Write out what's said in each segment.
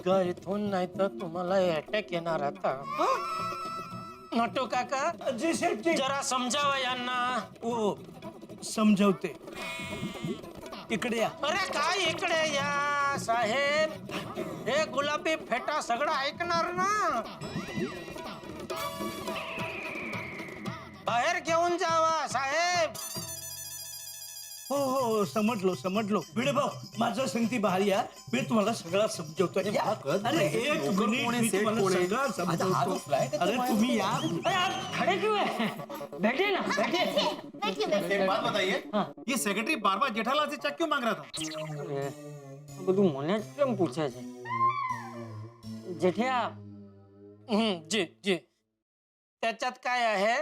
निघा इथून, नाही तर तुम्हाला अटॅक येणार आता. नटू काका, जी सेठजी. जरा समजावा यांना. ओ समजवते. इकडे या. अरे काय इकडे या साहेब, हे गुलाबी फेटा सगळं ऐकणार ना. बाहेर घेऊन जावा साहेब. हो हो समजलो. भिडे भाऊ, माझं संगती बाहेर या, मी तुम्हाला सगळं समजवतोय. या. अरे एक मिनिट, मी तुम्हाला सगळं समजवतो. अरे तुम्ही या. अरे आप खड़े क्यों हैं? बैठिए ना, बैठिए. एक बात बताइए, ये सेक्रेटरी बार बार जेठालाल से चेक क्यों मांग रहा था? अरे, બધું મને જ કેમ પૂછે છે? જેઠિયા, जी जी, त्याच्यात काय आहे,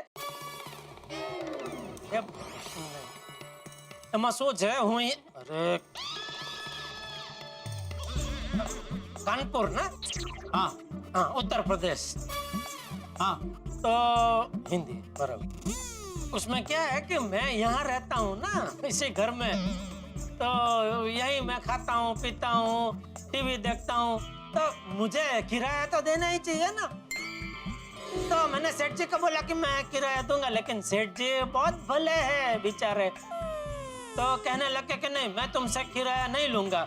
એમાં શું છે, હું અરે कानपुर ना. हाँ हाँ, उत्तर प्रदेश. हाँ तो हिंदी बराबर. उसमें क्या है कि मैं यहाँ रहता हूँ ना, इसी घर में, तो यही मैं खाता हूँ, पीता हूँ, टीवी देखता हूँ, तो मुझे किराया तो देना ही चाहिए ना. तो मैंने सेठ जी को बोला कि मैं किराया दूंगा, लेकिन सेठ जी बहुत भले हैं बेचारे, तो कहने लगे कि नहीं, मैं तुमसे किराया नहीं लूंगा.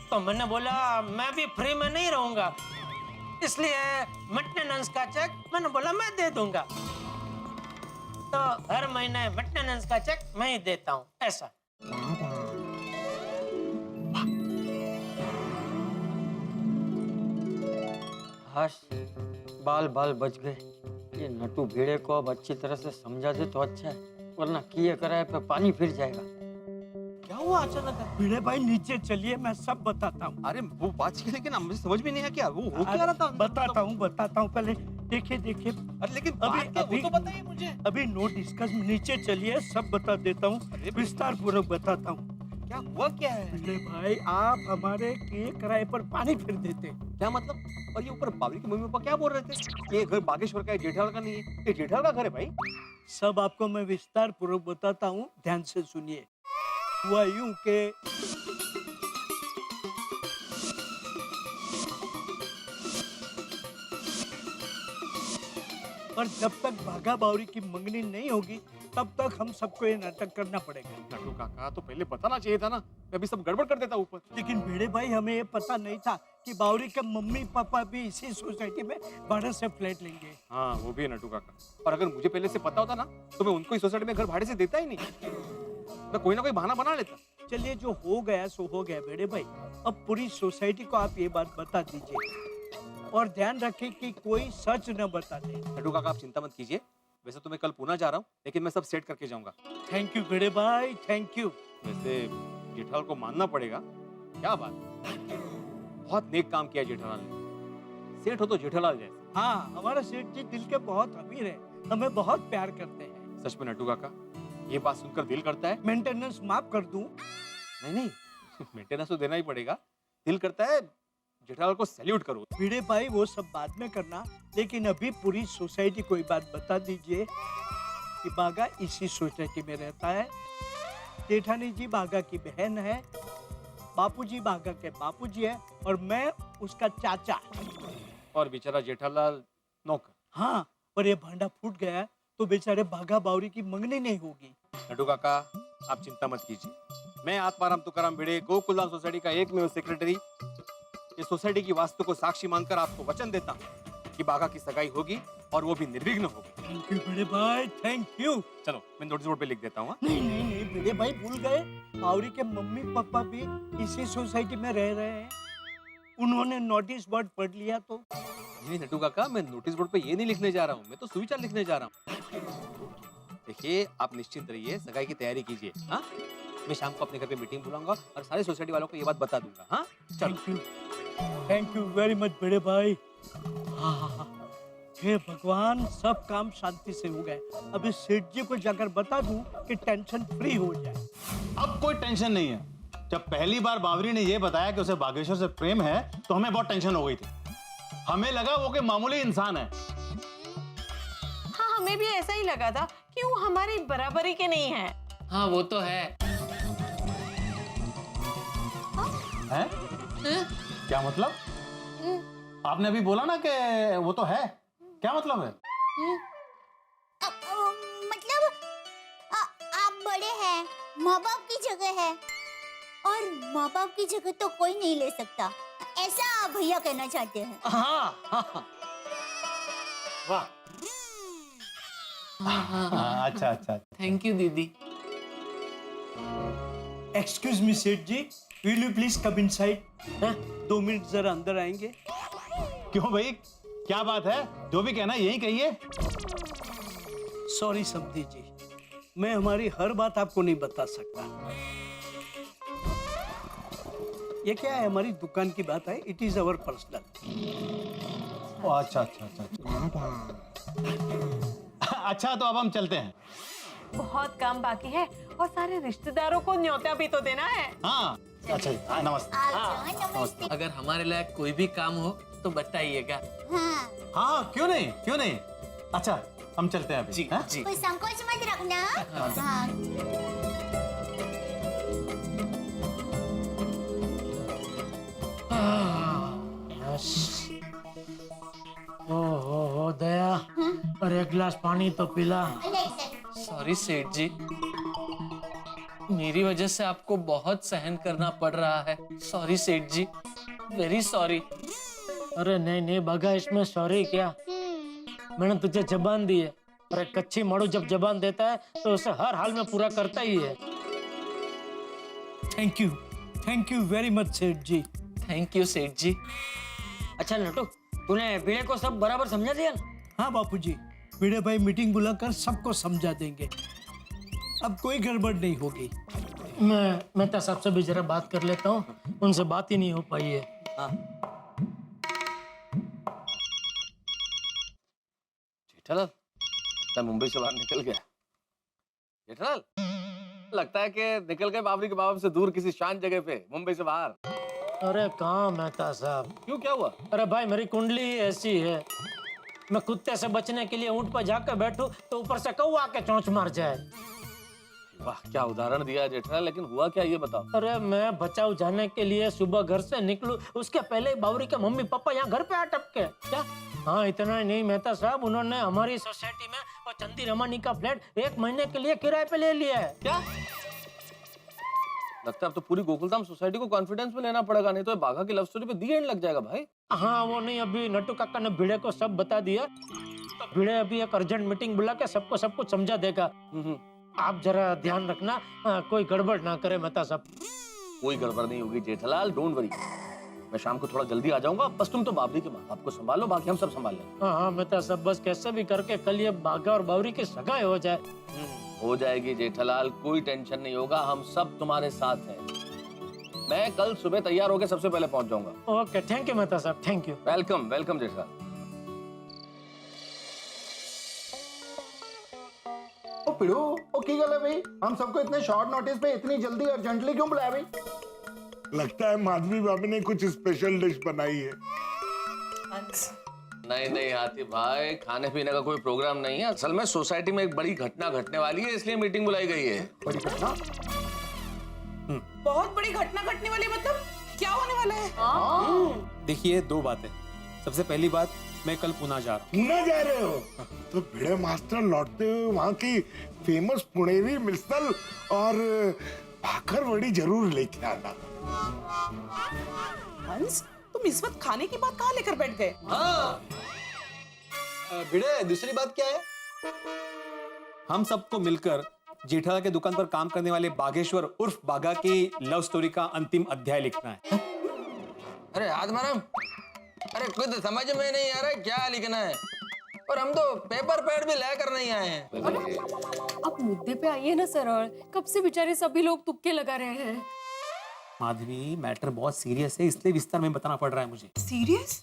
तो मैंने बोला मैं भी फ्री में नहीं रहूंगा, इसलिए मेंटेनेंस का चेक मैंने बोला मैं दे दूंगा. तो हर महीने मेंटेनेंस का चेक मैं ही देता हूँ, ऐसा. हाश, बाल बाल बच गए. ये नटू भेड़े को अब अच्छी तरह से समझा दे तो अच्छा है, वरना किए कराए पे पानी फिर जाएगा. क्या हुआ अचानक? भिड़े भाई नीचे चलिए, मैं सब बताता हूँ. अरे वो बात की, लेकिन मुझे समझ में नहीं है क्या वो हो क्या रहा था. बताता हूँ. पहले देखिए. अरे लेकिन अभी बात क्या, वो तो बताइए मुझे. अभी नो डिस्कस, नीचे चलिए, सब बता देता हूँ, विस्तार पूर्वक बताता हूँ. क्या हुआ क्या है? भिड़े भाई, आप हमारे किए किराए पर पानी फिर देते. क्या मतलब? और ये ऊपर बावली के मम्मी पापा क्या बोल रहे थे? ये घर बागेश्वर का है, जेठालाल का नहीं है. ये जेठालाल का घर है भाई. सब आपको मैं विस्तार पूर्वक बताता हूँ, ध्यान से सुनिए. हुआ यूं के और जब तक भागा बावरी की मंगनी नहीं होगी, तब तक हम सबको ये नाटक करना पड़ेगा. नटू काका, तो पहले बताना चाहिए था ना, मैं अभी सब गड़बड़ कर देता ऊपर. लेकिन भिड़े भाई, हमें ये पता नहीं था कि बावरी के मम्मी पापा भी इसी सोसाइटी में भाड़े से फ्लैट लेंगे. हाँ वो भी है नटू काका. और अगर मुझे पहले से पता होता ना, तो मैं उनको इस सोसाइटी में घर भाड़े से देता ही नहीं. मैं कोई ना कोई बहाना बना लेता. चलिए, जो हो गया सो हो गया भिड़े भाई. अब पूरी सोसाइटी को आप ये बात बता दीजिए, और ध्यान रखें कि कोई सच न बता दे. नटू काका, आप चिंता मत कीजिए. वैसे तो मैं कल पुणे जा रहा हूँ, लेकिन मैं सब सेट करके जाऊंगा. थैंक यू भिड़े भाई, थैंक यू. वैसे जेठालाल को मानना पड़ेगा. क्या बात, बहुत नेक काम किया जेठालाल ने. सेठ हो तो जेठालाल जैसे. हाँ, हमारा सेठ जी दिल के बहुत अमीर है, हमें बहुत प्यार करते हैं. सच में नटू काका, ये बात सुनकर दिल करता है. मेंटेनेंस माफ कर दूं? नहीं मेंटेनेंस तो देना ही पड़ेगा. दिल करता है जेठालाल को सैल्यूट करो. भिड़े भाई, वो सब बाद में करना, लेकिन अभी पूरी सोसाइटी को ये बात बता दीजिए कि बागा इसी सोसाइटी में रहता है. जेठानी जी बागा की बहन है, बापूजी बागा के बापूजी है, और मैं उसका चाचा. और बेचारा जेठालाल नौकर. हाँ, पर ये भांडा फूट गया तो बेचारे बागा बावरी की मंगनी नहीं होगी. नटू काका, आप चिंता मत कीजिए. मैं आत्माराम तुकाराम भिड़े, गोकुलधाम सोसाइटी का एकमेव सेक्रेटरी, इस सोसाइटी की वास्तु को साक्षी मानकर आपको वचन देता हूँ कि बागा की सगाई होगी, और वो भी निर्विघ्न होगी. थैंक यू भिड़े भाई, थैंक यू. चलो मैं नोटिस बोर्ड पे लिख देता हूँ. नहीं, भिड़े भाई भूल गए, बावरी के मम्मी पापा भी इसी सोसाइटी में रह रहे हैं. उन्होंने नोटिस बोर्ड पढ़ लिया तो. नहीं नटू काका, मैं नोटिस बोर्ड पे ये नहीं लिखने जा रहा हूँ, मैं तो सुविचार लिखने जा रहा हूँ. देखिए, आप निश्चिंत रहिए, सगाई की तैयारी कीजिए. हाँ, मैं शाम को अपने घर पे मीटिंग बुलाऊंगा और सारे सोसाइटी वालों को ये बात बता दूंगा. हाँ चलो. थैंक यू वेरी मच भिड़े भाई. हे भगवान, सब काम शांति से हो गए. अभी सेठ जी को जाकर बता दूं कि टेंशन फ्री हो जाए. अब कोई टेंशन नहीं है. जब पहली बार बावरी ने ये बताया कि उसे बागेश्वर से प्रेम है, तो हमें बहुत टेंशन हो गई थी. हमें लगा वो कोई मामूली इंसान है. हाँ, हमें भी ऐसा ही लगा था कि वो हमारी बराबरी के नहीं है. हाँ वो तो है. हैं? क्या मतलब? आपने अभी बोला ना कि वो तो है, क्या मतलब है? मतलब आप बड़े हैं, माँ बाप की जगह है, और माँ बाप की जगह तो कोई नहीं ले सकता, ऐसा भैया कहना चाहते हैं। हाँ। वाह। अच्छा अच्छा। थैंक यू दीदी। Excuse me Seth ji, will you please come inside? 2 minute जरा अंदर आएंगे? क्यों भाई, क्या बात है? जो भी कहना यही कहिए। सॉरी समधी जी, मैं हमारी हर बात आपको नहीं बता सकता। ये क्या है, हमारी दुकान की बात है, इट इज अवर पर्सनल। अच्छा अच्छा अच्छा अच्छा, तो अब हम चलते हैं। बहुत काम बाकी है और सारे रिश्तेदारों को न्योता भी तो देना है। हाँ अच्छा जी, नमस्ते। नमस्ते। अगर हमारे लायक कोई भी काम हो तो बताइएगा। हाँ, हाँ क्यों नहीं, क्यों नहीं। अच्छा हम चलते हैं अभी। जी हाँ? जी। कोई संकोच मत रखना। हाँ। ओ दया, और एक गिलास पानी तो पिला। सॉरी सेठ जी, मेरी वजह से आपको बहुत सहन करना पड़ रहा है। सॉरी सेठ जी, वेरी सॉरी। अरे नहीं नहीं बागा, इसमें सॉरी क्या, मैंने तुझे जबान दी है, और एक कच्ची माड़ू जब जबान देता है तो उसे हर हाल में पूरा करता ही है। थैंक यू वेरी मच सेठ जी। थैंक यू सेठ जी। अच्छा नटू, तूने भिड़े को सब बराबर समझा दिया ना? हाँ बापूजी, भिड़े भाई मीटिंग बुलाकर सबको समझा देंगे, अब कोई गड़बड़ नहीं होगी। मैं मेहता साहब से भी जरा बात कर लेता हूँ, उनसे बात ही नहीं हो पाई है। जेठालाल लगता है मुंबई से बाहर निकल गया। जेठालाल लगता है कि निकल गए बाबरी के बाबा से दूर, किसी शांत जगह पे, मुंबई से बाहर। अरे कहाँ मेहता साहब, क्यों, क्या हुआ? अरे भाई मेरी कुंडली ही ऐसी है, मैं कुत्ते से बचने के लिए ऊंट पर जाकर बैठूं तो ऊपर से कौवा के चोंच मार जाए। वाह, क्या उदाहरण दिया जेठालाल, लेकिन हुआ क्या ये बताओ। अरे मैं बचाव जाने के लिए सुबह घर से निकलूं, उसके पहले ही बावरी के मम्मी पापा यहाँ घर पे आ टपके। क्या? हाँ इतना ही नहीं मेहता साहब, उन्होंने हमारी सोसाइटी में वो चंदी रमानी का फ्लैट 1 महीने के लिए किराए पे ले लिया है। क्या लगता है अब तो पूरी गोकुलधाम सोसाइटी को कॉन्फिडेंस में लेना पड़ेगा, नहीं तो ये बाघा की लव स्टोरी पे दी एंड लग जाएगा भाई। हाँ वो नहीं, अभी नट्टू काका ने भिड़े को सब बता दिया, तो भिड़े अभी एक अर्जेंट मीटिंग बुला के सबको सब कुछ समझा देगा। आप जरा ध्यान रखना, कोई गड़बड़ ना करे मेहता साहब। कोई गड़बड़ नहीं होगी जेठालाल, डोंट वरी। मैं शाम को थोड़ा जल्दी आ जाऊंगा, बस तुम तो बाबरी के माँ बाप को संभालो, बाकी हम सब संभाल लेंगे। हाँ मेहता साहब, बस कैसे भी करके कल ये बाघा और बावरी की सगाई हो जाए। हो जाएगी जेठालाल, कोई टेंशन नहीं होगा, हम सब तुम्हारे साथ हैं। मैं कल सुबह तैयार होकर सबसे पहले पहुंच जाऊंगा। Okay thank you Mehta sahab, thank you. Welcome welcome Jethalal. ओ पिड़ू, ओ की गल है भाई, हम सबको इतने शॉर्ट नोटिस पे इतनी जल्दी अर्जेंटली क्यों बुलाया भाई? लगता है माधवी भाभी ने कुछ स्पेशल डिश बनाई है। नहीं नहीं हाथी भाई, खाने पीने का कोई प्रोग्राम नहीं है, असल में सोसाइटी में एक बड़ी घटना घटने वाली है, इसलिए मीटिंग बुलाई गई है। बड़ी घटना? बहुत बड़ी घटना घटने वाली, मतलब क्या होने वाला है? देखिए, 2 बातें। सबसे पहली बात, मैं कल पुणे जा रहा हूँ। पुणे जा रहे हो? तो भिड़े मास्टर लौटते हुए वहाँ की फेमस पुणेरी मिसल और भाकर वड़ी जरूर लेके आना। हंस, तुम इस वक्त खाने की बात कहाँ लेकर बैठ गए? हाँ भिड़े, दूसरी बात क्या है? हम सबको मिलकर जेठालाल के दुकान पर काम करने वाले बागेश्वर उर्फ बागा की लव स्टोरी का अंतिम अध्याय लिखना है। अरे आत्माराम, अरे खुद समझ में नहीं आ रहा है क्या लिखना है, और हम तो पेपर पैड भी लेकर नहीं आए हैं। अब मुद्दे पे आइए ना सरल, कब से बेचारे सभी लोग तुक्के लगा रहे हैं। माधवी, मैटर बहुत सीरियस है, इसलिए विस्तार में बताना पड़ रहा है मुझे। सीरियस?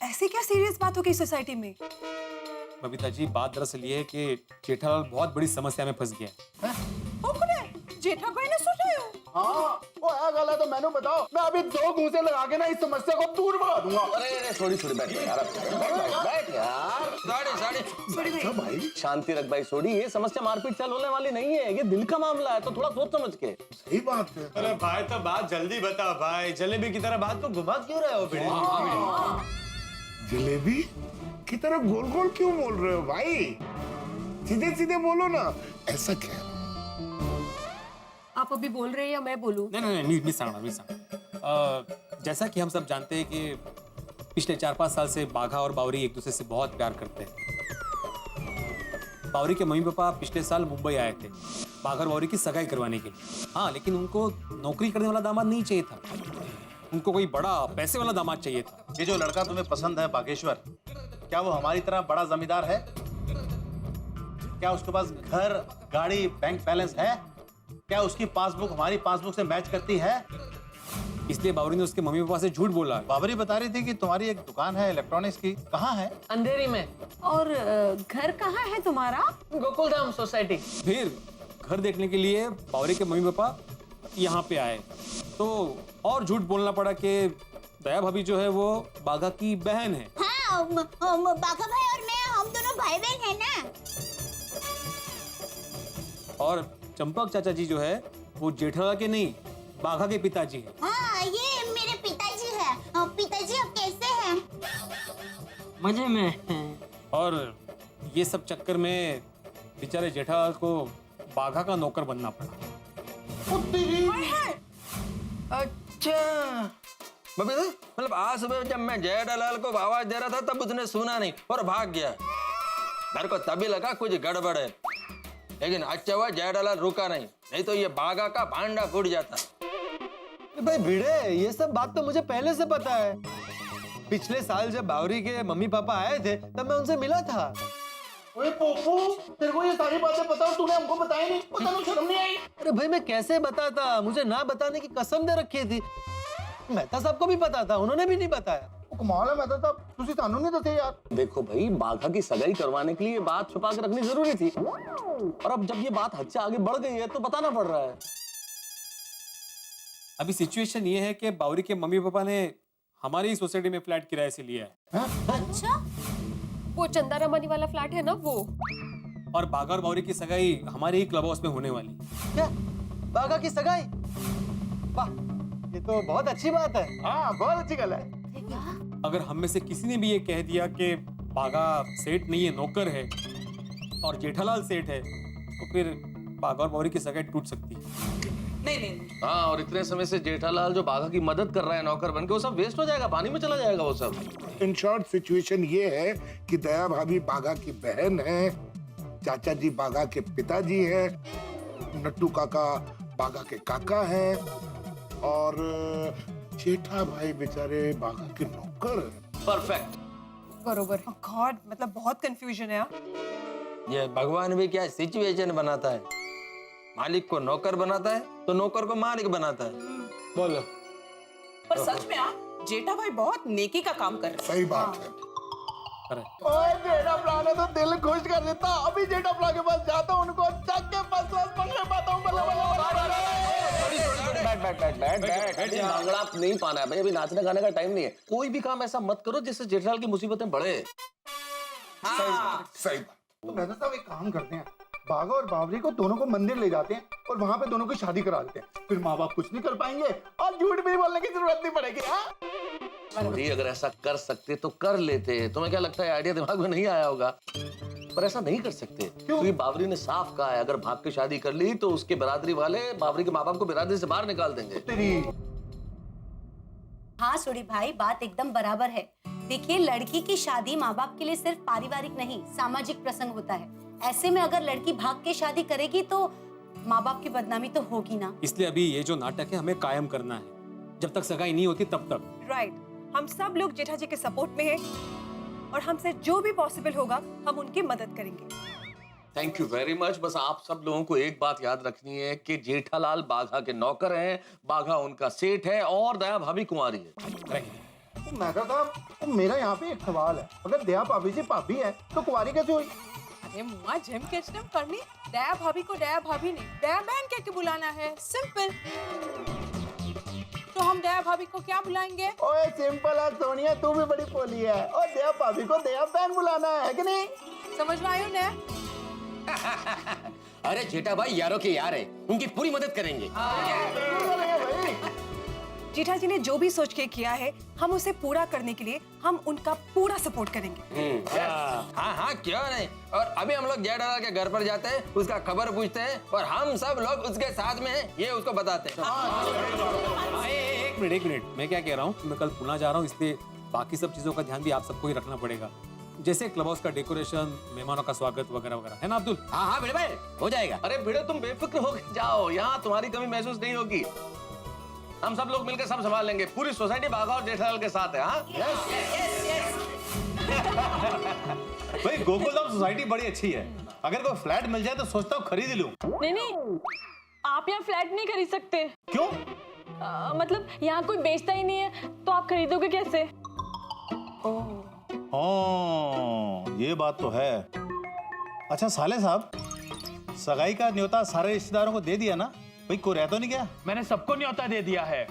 ऐसी क्या सीरियस बात हो गई सोसाइटी में? बबीता जी, बात दरअसल ये है कि जेठालाल बहुत बड़ी समस्या में फंस गया है। जेठा भाई ने सुना हो? हाँ वो है गल है तो मैंने बताओ, मैं अभी 2 घूंसे लगा के ना इस समस्या को दूर भगा दूंगा। अरे छोड़ी बैठ यार, बैठ यार। अच्छा भाई शांति रख भाई, सोडी ये समस्या मारपीट से होने वाली नहीं है, ये दिल का मामला है, तो थोड़ा सोच समझ के। सही बात है। अरे भाई तो बात जल्दी बता भाई, जलेबी की तरह बात को घुमा क्यों रहे हो भिड़े? जलेबी की तरह गोल गोल क्यों बोल रहे हो भाई? सीधे सीधे बोलो ना, ऐसा क्या? आप अभी बोल रहे हैं या मैं बोलूं? नहीं, जैसा कि हम सब जानते हैं कि पिछले 4-5 साल से बाघा और बावरी एक दूसरे से बहुत प्यार करते हैं। बावरी के मम्मी पापा पिछले साल मुंबई आए थे बाघा और बावरी की सगाई करवाने के लिए। हाँ, लेकिन उनको नौकरी करने वाला दामाद नहीं चाहिए था, उनको कोई बड़ा पैसे वाला दामाद चाहिए था। ये जो लड़का तुम्हें पसंद है बागेश्वर, क्या वो हमारी तरह बड़ा जमींदार है? क्या उसके पास घर, गाड़ी, बैंक बैलेंस है? क्या उसकी पासबुक हमारी पासबुक से मैच करती है? इसलिए बावरी ने उसके मम्मी पापा से झूठ बोला। बाबरी बता रही थी कि तुम्हारी एक दुकान है इलेक्ट्रॉनिक्स की, कहाँ है? अंधेरी में। और घर कहाँ है तुम्हारा? गोकुलधाम सोसाइटी। फिर घर देखने के लिए बावरी के मम्मी पापा यहाँ पे आए, तो और झूठ बोलना पड़ा कि दया भाभी जो है वो बाघा की बहन है। हाँ, बाघा भाई और मैं हम दोनों भाई बहन है ना। और चंपक चाचा जी जो है वो जेठालाल के नहीं, बाघा के पिताजी हैं। हाँ, ये मेरे पिताजी है। पिताजी अब कैसे हैं? मजे में। और ये सब चक्कर में बेचारे जेठालाल को बाघा का नौकर बनना पड़ा। अच्छा मतलब आज सुबह जब मैं जेठालाल को आवाज दे रहा था तब उसने सुना नहीं और भाग गया। मेरे को तभी लगा कुछ गड़बड़ है, लेकिन अच्छा हुआ जेठालाल रुका नहीं तो ये बाघा का भांडा फूट जाता। भाई भिड़े, ये सब बात तो मुझे पहले से पता है। पिछले साल जब बावरी के मम्मी पापा आए थे तब मैं उनसे मिला था। ओए पोपू, तेरे को ये सारी बातें पता और तूने हमको बताई नहीं, पता नहीं शर्म नहीं आई? अरे भाई मैं कैसे बताता, मुझे ना बताने की कसम दे रखी थी। मेहता साहब को भी पता था, उन्होंने भी नहीं बताया। कमाल है मेहता साहब, तुसी सानू नहीं दसे यार। देखो भाई, बाघा की सगाई करवाने के लिए बात छुपा के रखनी जरूरी थी, और अब जब ये बात हद से आगे बढ़ गई है तो बताना पड़ रहा है। अभी सिचुएशन ये है कि बावरी के मम्मी पापा ने हमारी ही सोसाइटी में फ्लैट किराए से लिया है। अच्छा, वो चंदा रमानी वाला फ्लैट है ना वो। और बाघा और बावरी की सगाई हमारे ही क्लब हाउस में होने वाली। क्या बाघा की सगाई? वाह, ये तो बहुत अच्छी बात है। हाँ, बहुत अच्छी गल है। अगर हम में से किसी ने भी ये कह दिया कि बाघा सेठ नहीं है नौकर है और जेठालाल सेठ है, तो फिर बाघा और बावरी की सगाई टूट सकती है। नहीं। हाँ, और इतने समय से जेठालाल जो बाघा की मदद कर रहा है नौकर बनके, वो सब वेस्ट हो जाएगा, पानी में चला जाएगा वो सब। इन शॉर्ट सिचुएशन ये है कि दया भाभी बाघा की बहन है, चाचा जी बाघा के पिताजी हैं, नट्टू काका बाघा के काका हैं, और जेठा भाई बेचारे बाघा के नौकर हैं। परफेक्ट, बरोबर। गॉड, मतलब बहुत कंफ्यूजन है। ये भगवान भी क्या सिचुएशन बनाता है, मालिक को नौकर बनाता है तो नौकर को मालिक बनाता है। बोलो। पर सच में जेठा भाई बहुत नेकी का काम कर रहे हैं। सही बात है। ओए जेठा प्ला ने तो दिल खुश कर देता। अभी जेठा प्ला के पास जाता हूँ, उनको चक के बस पकड़ पाता हूँ। बैठ, भांगड़ा नहीं पाना है भाई, अभी नाचने गाने का टाइम नहीं है। कोई भी काम ऐसा मत करो जिससे जेठालाल की मुसीबतें बढ़े। सही बात। तो मेहता साहब एक काम करते हैं, बाघा और बावरी को दोनों को मंदिर ले जाते हैं और वहाँ पे दोनों की शादी करा देते हैं। फिर माँ बाप कुछ नहीं कर पाएंगे और झूठ भी बोलने की जरूरत नहीं पड़ेगी। थोड़ी अगर ऐसा कर सकते तो कर लेते। तुम्हें क्या लगता है आइडिया दिमाग में नहीं आया होगा? पर ऐसा नहीं कर सकते क्योंकि बावरी ने साफ कहा है, अगर भाग के शादी कर ली तो उसके बिरादरी वाले बावरी के माँ बाप को बिरादरी से बाहर निकाल देंगे। हाँ सोडी भाई, बात एकदम बराबर है। देखिए, लड़की की शादी माँ बाप के लिए सिर्फ पारिवारिक नहीं, सामाजिक प्रसंग होता है। ऐसे में अगर लड़की भाग के शादी करेगी तो माँ बाप की बदनामी तो होगी ना। इसलिए अभी ये जो नाटक है हमें कायम करना है, जब तक सगाई नहीं होती तब तक। राइट, हम सब लोग जेठा जी के सपोर्ट में हैं और हमसे जो भी पॉसिबल होगा हम उनकी मदद करेंगे। Thank you very much. बस आप सब लोगों को एक बात याद रखनी है कि जेठालाल बाघा के नौकर हैं, बाघा उनका सेठ है और दया भाभी कुंवारी है। मेहता साहब, मेरा यहाँ पे एक सवाल है, अगर दया भाभी से भाभी है तो कुंवारी कैसे हुई? ये मुआ जेम केचनम करनी, दया भाभी को दया भाभी नहीं, दया बहन कह के बुलाना है, सिंपल। तो हम दया भाभी को क्या बुलाएंगे? ओए सिंपल है सोनिया, तू भी बड़ी पोली है। और दया भाभी को दया बहन बुलाना है कि नहीं? समझ में आयो ना? अरे जेठा भाई यारों के यार है, उनकी पूरी मदद करेंगे। जेठा जी ने जो भी सोच के किया है, हम उसे पूरा करने के लिए हम उनका पूरा सपोर्ट करेंगे। हाँ हाँ क्यों नहीं। और अभी हम लोग जेठालाल के घर पर जाते हैं, उसका खबर पूछते हैं और हम सब लोग उसके साथ में हैं, ये उसको बताते हैं। एक मिनट, मैं क्या कह रहा हूँ, मैं कल पुणे जा रहा हूँ, इसलिए बाकी सब चीजों का ध्यान भी आप सबको ही रखना पड़ेगा, जैसे क्लब हाउस का डेकोरेशन, मेहमानों का स्वागत वगैरह वगैरह, है ना अब्दुल? हाँ हाँ भिड़े भाई हो जाएगा। अरे भिड़े तुम बेफिक्र हो जाओ, यहाँ तुम्हारी कमी महसूस नहीं होगी। हम सब लोग मिलकर सब संभाल लेंगे। पूरी सोसाइटी बाघा और जेठालाल के साथ है। हाँ भाई गोकुलधाम सोसाइटी बड़ी अच्छी है, अगर कोई फ्लैट मिल जाए तो सोचता हूँ खरीद ही लूं। नहीं, आप यहाँ फ्लैट नहीं खरीद सकते। क्यों? मतलब यहाँ कोई बेचता ही नहीं है, तो आप खरीदोगे कैसे? हाँ ये बात तो है। अच्छा साले साहब, सगाई का न्योता सारे रिश्तेदारों को दे दिया ना? भाई कोई रह तो नहीं गया? मैंने सबको न्योता दे दिया है,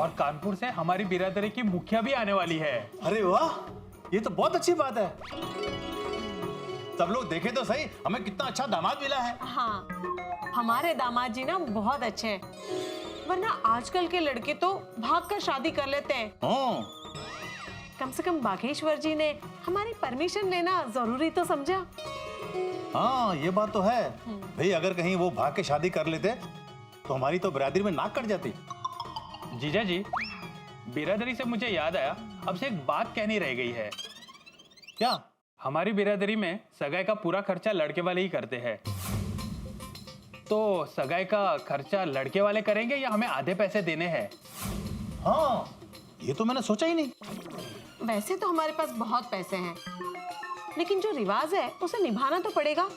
और कानपुर से हमारी बिरादरी की मुखिया भी आने वाली है। अरे वाह, ये तो बहुत अच्छी बात है। सब लोग देखे तो सही, हमें कितना अच्छा दामाद मिला है। हाँ, हमारे दामाद जी ना बहुत अच्छे हैं, वरना आजकल के लड़के तो भाग कर शादी कर लेते हैं। कम से कम बागेश्वर जी ने हमारी परमिशन लेना जरूरी तो समझा। हाँ ये बात तो है। भाई अगर कहीं वो भाग के शादी कर लेते तो हमारी तो बिरादरी में नाक कट जाती। जीजा जी, बिरादरी से मुझे याद आया, अब से एक बात कहनी रह गई है। क्या? हमारी बिरादरी में सगाई का पूरा खर्चा लड़के वाले ही करते हैं, तो सगाई का खर्चा लड़के वाले करेंगे या हमें आधे पैसे देने हैं? हाँ ये तो मैंने सोचा ही नहीं। वैसे तो हमारे पास बहुत पैसे हैं, लेकिन जो रिवाज है उसे निभाना तो पड़ेगा।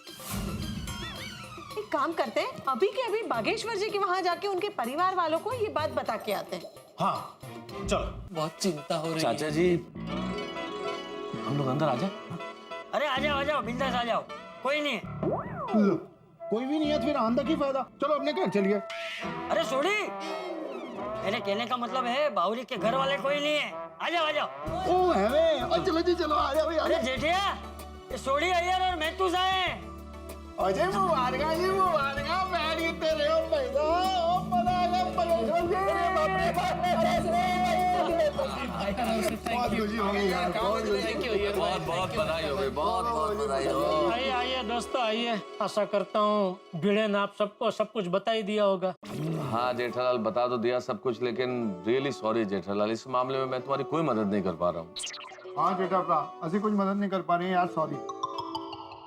एक काम करते हैं, अभी के अभी बागेश्वर जी के वहां जाके उनके परिवार वालों को ये बात बता के आते हैं। हाँ चलो। बहुत चिंता हो रही है। चाचा जी, हम लोग अंदर आ जाए। अरे आ जाओ बिंदास आ जाओ, कोई नहीं है। कोई भी नहीं है, फिर आंधा की फायदा। चलो अपने घर चलिए। अरे सोडी, मेरे कहने का मतलब है बावली के घर वाले कोई नहीं है। आ जाओ। ओ है वे, चलो जी चलो, आ जाओ। अरे जेठिया, ये सोडी अय्यर और मैं तू जाए। अजय मुबारक जी, मुबारक बैठ के तेरे हो पैदा। ओ पता है परमेश्वर जी, बहुत बधाई हो गई, बहुत बधाई हो। आइए दोस्तों आइए, आशा करता हूँ भिड़े ने आप सबको सब कुछ बता ही दिया होगा। हाँ जेठालाल, बता तो दिया सब कुछ, लेकिन रियली सॉरी जेठालाल, इस मामले में मैं तुम्हारी कोई मदद नहीं कर पा रहा हूँ। हाँ जेठा भरा, असि कुछ मदद नहीं कर पा रहे हैं यार, सॉरी।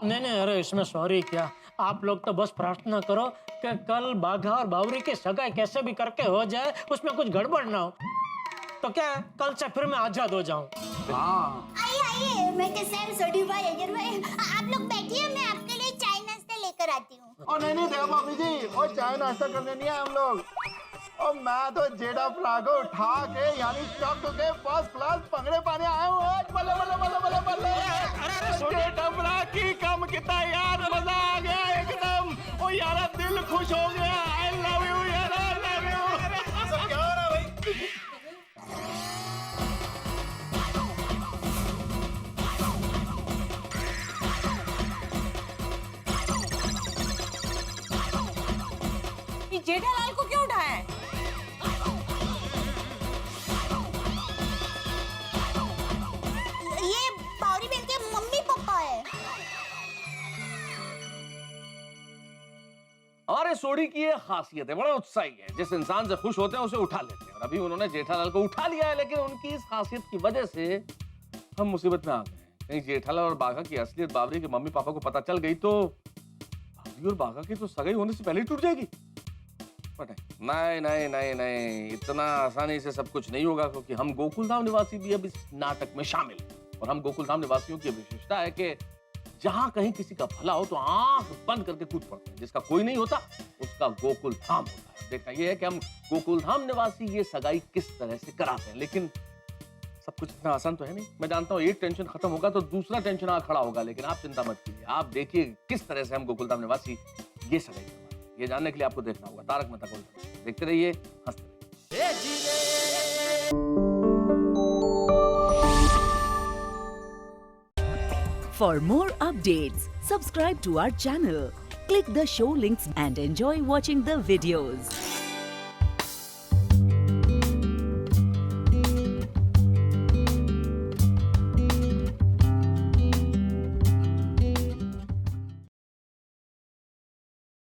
नहीं, अरे इसमें सॉरी क्या, आप लोग तो बस प्रार्थना करो कि कल बाघा और बावरी की सगाई कैसे भी करके हो जाए, उसमें कुछ गड़बड़ ना हो, तो क्या है, कल से फिर मैं आजाद हो जाऊं। हाँ आइए, मैं कैसे सोडी भाई, अजय भाई, आप लोग बैठिए, मैं आपके लिए चाय नाश्ता लेकर आती हूँ। और नहीं देवा भाभी जी, और चाय नाश्ता करने नहीं आए हम लोग। और मैं तो जेठा भरा को उठा के यानी चौक के फर्स्ट क्लास पंगड़े पाने आया हूँ। जेठा भरा की कम कितना यार, मजा आ गया एकदम। ओ यार दिल खुश हो गया। आई लव यू यार, आई लव यू। सब क्या हो रहा है भाई? जेठालाल को क्यों उठाया है? ये बावरी बहन के मम्मी पापा है। हमारे सोडी की ये खासियत है, बड़ा उत्साही है, जिस इंसान से खुश होते हैं उसे उठा लेते हैं, और अभी उन्होंने जेठालाल को उठा लिया है, लेकिन उनकी इस खासियत की वजह से हम मुसीबत में आ गए हैं। कहीं जेठालाल और बाघा की असलियत बावरी के मम्मी पापा को पता चल गई तो बावरी और बाघा की तो सगाई होने से पहले ही टूट जाएगी। नहीं, इतना आसानी से सब कुछ नहीं होगा, क्योंकि हम गोकुलधाम निवासी भी अब इस नाटक में शामिल हैं। और हम गोकुलधाम निवासियों की विशेषता है कि जहां कहीं किसी का भला हो तो आंख बंद करके कूद पड़ते हैं, जिसका कोई नहीं होता उसका गोकुलधाम होता है। देखना यह है कि हम गोकुलधाम निवासी ये सगाई किस तरह से कराते हैं, लेकिन सब कुछ इतना आसान तो है नहीं। मैं जानता हूँ एक टेंशन खत्म होगा तो दूसरा टेंशन आ खड़ा होगा, लेकिन आप चिंता मत कीजिए। आप देखिए किस तरह से हम गोकुलधाम निवासी ये सगाई करवाएं। ये जानने के लिए आपको देखना होगा तारक मेहता का उल्टा चश्मा। देखते रहिए, हंसते For more updates, subscribe to our channel, click the show links and enjoy watching the videos.